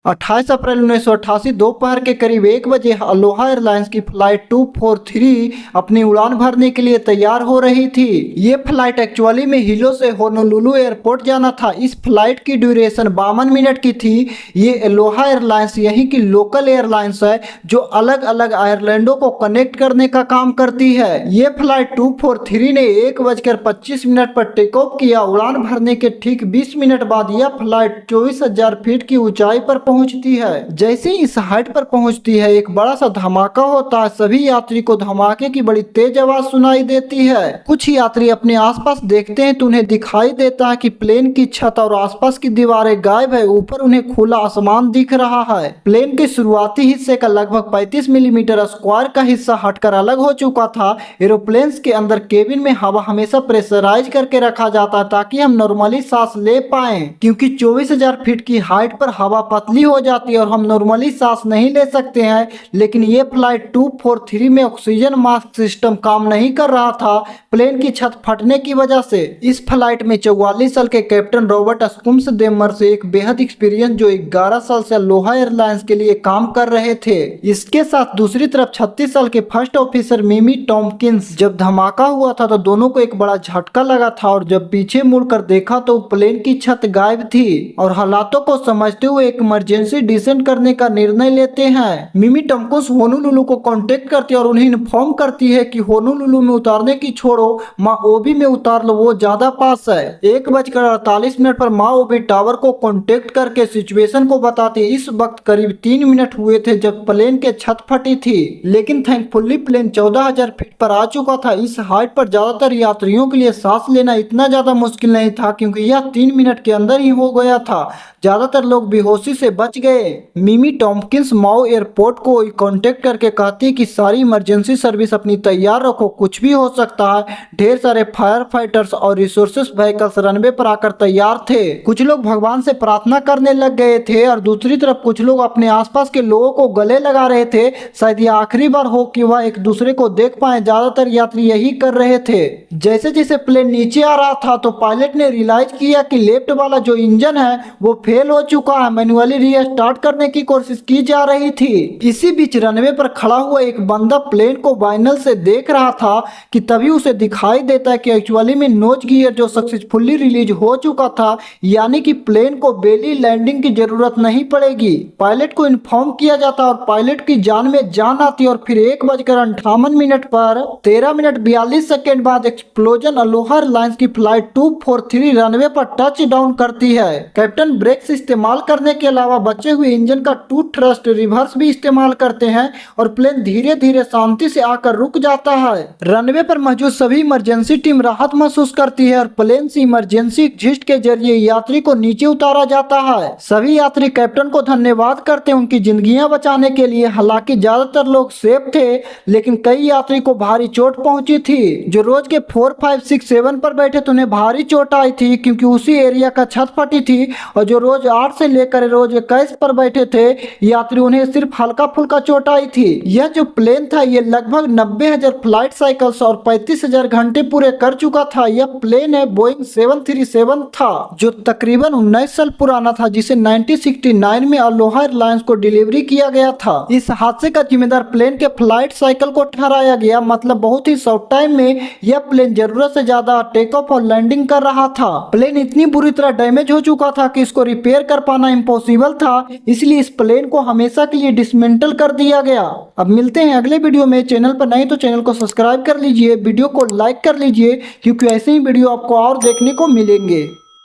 28 अप्रैल 1988 दोपहर के करीब 1 बजे अलोहा एयरलाइंस की फ्लाइट 243 अपनी उड़ान भरने के लिए तैयार हो रही थी। ये फ्लाइट एक्चुअली में हिलो से होनोलुलु एयरपोर्ट जाना था। इस फ्लाइट की ड्यूरेशन 52 मिनट की थी। ये अलोहा एयरलाइंस यहीं की लोकल एयरलाइंस है जो अलग अलग आयरलैंडों को कनेक्ट करने का काम करती है। ये फ्लाइट 243 ने 1:25 पर टेक ऑफ किया। उड़ान भरने के ठीक 20 मिनट बाद यह फ्लाइट 24,000 फीट की ऊंचाई पर पहुंचती है। जैसे ही इस हाइट पर पहुंचती है एक बड़ा सा धमाका होता है। सभी यात्री को धमाके की बड़ी तेज आवाज सुनाई देती है। कुछ यात्री अपने आसपास देखते हैं तो उन्हें दिखाई देता है कि प्लेन की छत और आसपास की दीवारें गायब है। ऊपर उन्हें खुला आसमान दिख रहा है। प्लेन के शुरुआती हिस्से का लगभग 35 मिलीमीटर स्क्वायर का हिस्सा हटकर अलग हो चुका था। एरोप्लेन के अंदर केबिन में हवा हमेशा प्रेशराइज करके रखा जाता है ताकि हम नॉर्मली सांस ले पाए, क्योंकि 24,000 फीट की हाइट पर हवा पतली हो जाती है और हम नॉर्मली सांस नहीं ले सकते हैं। लेकिन ये फ्लाइट 243 में ऑक्सीजन मास्क सिस्टम काम नहीं कर रहा था प्लेन की छत फटने की वजह से। इस फ्लाइट में 44 साल के कैप्टन रॉबर्ट स्कुम्सदेमर से एक बेहद एक्सपीरियंस जो 11 साल से अलोहा एयरलाइंस के लिए काम कर रहे थे। इसके साथ दूसरी तरफ 36 साल के फर्स्ट ऑफिसर मिमी टॉम्किंस। जब धमाका हुआ था तो दोनों को एक बड़ा झटका लगा था और जब पीछे मुड़कर देखा तो प्लेन की छत गायब थी और हालातों को समझते हुए एक इमरजेंसी डिसेंट करने का निर्णय लेते हैं। मिमी टॉम्किंस होनोलुलु को कांटेक्ट करती है और उन्हें इन्फॉर्म करती है कि होनोलुलु में उतारने की छोड़ो, माओबी में उतार लो, वो ज्यादा पास है। 1:48 पर माओबी टावर को कांटेक्ट करके सिचुएशन को बताती है। इस वक्त करीब 3 मिनट हुए थे जब प्लेन के छत फटी थी, लेकिन थैंकफुली प्लेन 14,000 फीट पर आ चुका था। इस हाइट पर ज्यादातर यात्रियों के लिए सांस लेना इतना ज्यादा मुश्किल नहीं था क्योंकि यह 3 मिनट के अंदर ही हो गया था। ज्यादातर लोग बेहोशी से बच गए। मिमी टॉम्किंस माओ एयरपोर्ट को कांटेक्ट करके कहती है कि सारी इमरजेंसी सर्विस अपनी तैयार रखो, कुछ भी हो सकता है। ढेर सारे फायर फाइटर्स और रिसोर्सेस व्हीकल्स रनवे पर आकर तैयार थे। कुछ लोग भगवान से प्रार्थना करने लग गए थे और दूसरी तरफ कुछ लोग अपने आसपास के लोगों को गले लगा रहे थे। शायद यह आखिरी बार हो कि वह एक दूसरे को देख पाए। ज्यादातर यात्री यही कर रहे थे। जैसे जैसे प्लेन नीचे आ रहा था तो पायलट ने रियलाइज किया कि लेफ्ट वाला जो इंजन है वो फेल हो चुका है। मैन्युअली रीस्टार्ट करने की कोशिश की जा रही थी। इसी बीच रनवे पर खड़ा हुआ एक बंदा प्लेन को बाइनल से देख रहा था कि तभी उसे दिखाई देता है कि एक्चुअली में नोज गियर जो सक्सेसफुली रिलीज हो चुका था, यानी कि प्लेन को बेली लैंडिंग की जरूरत नहीं पड़ेगी। पायलट को इन्फॉर्म किया जाता और पायलट की जान में जान आती और फिर 1:58 पर 13 मिनट 42 सेकेंड बाद एक्सप्लोजन अलोहा एयरलाइंस की फ्लाइट 243 रनवे पर टच डाउन करती है। कैप्टन ब्रेक्स इस्तेमाल करने के अलावा बचे हुए इंजन का टू थ्रस्ट रिवर्स भी इस्तेमाल करते हैं और प्लेन धीरे धीरे शांति से आकर रुक जाता है। रनवे पर मौजूद सभी इमरजेंसी टीम राहत महसूस करती है और प्लेन से इमरजेंसी एग्जिट के जरिए यात्री को नीचे उतारा जाता है। सभी यात्री कैप्टन को धन्यवाद करते हैं उनकी जिंदगियां बचाने के लिए। हालांकि ज्यादातर लोग सेफ थे लेकिन कई यात्री को भारी चोट पहुंची थी। जो रोज के 4, 5, 6, 7 पर बैठे तो उन्हें भारी चोट आई थी क्योंकि उसी एरिया का छत फटी थी। और जो रोज 8 से लेकर रोज 21 पर बैठे थे यात्री उन्हें सिर्फ हल्का फुल्का चोट आई थी। यह जो प्लेन था ये लगभग 90,000 फ्लाइट साइकिल्स और 35,000 घंटे पूरे कर चुका था। यह प्लेन है बोइंग 737 था जो तकरीबन 19 साल पुराना था, जिसे 1969 में अलोहा एयरलाइंस को डिलीवरी किया गया था। इस हादसे का जिम्मेदार प्लेन के फ्लाइट साइकिल को ठहराया गया। मतलब बहुत ही शॉर्ट टाइम में यह प्लेन जरूरत से ज्यादा टेक ऑफ और लैंडिंग कर रहा था। प्लेन इतनी बुरी तरह डैमेज हो चुका था कि इसको रिपेयर कर पाना इम्पॉसिबल था, इसलिए इस प्लेन को हमेशा के लिए डिसमेंटल कर दिया गया। अब मिलते हैं अगले वीडियो में। चैनल पर नहीं तो चैनल को सब्सक्राइब कर लीजिए, वीडियो को लाइक कर लीजिए क्योंकि ऐसे ही वीडियो आपको और देखने को मिलेंगे।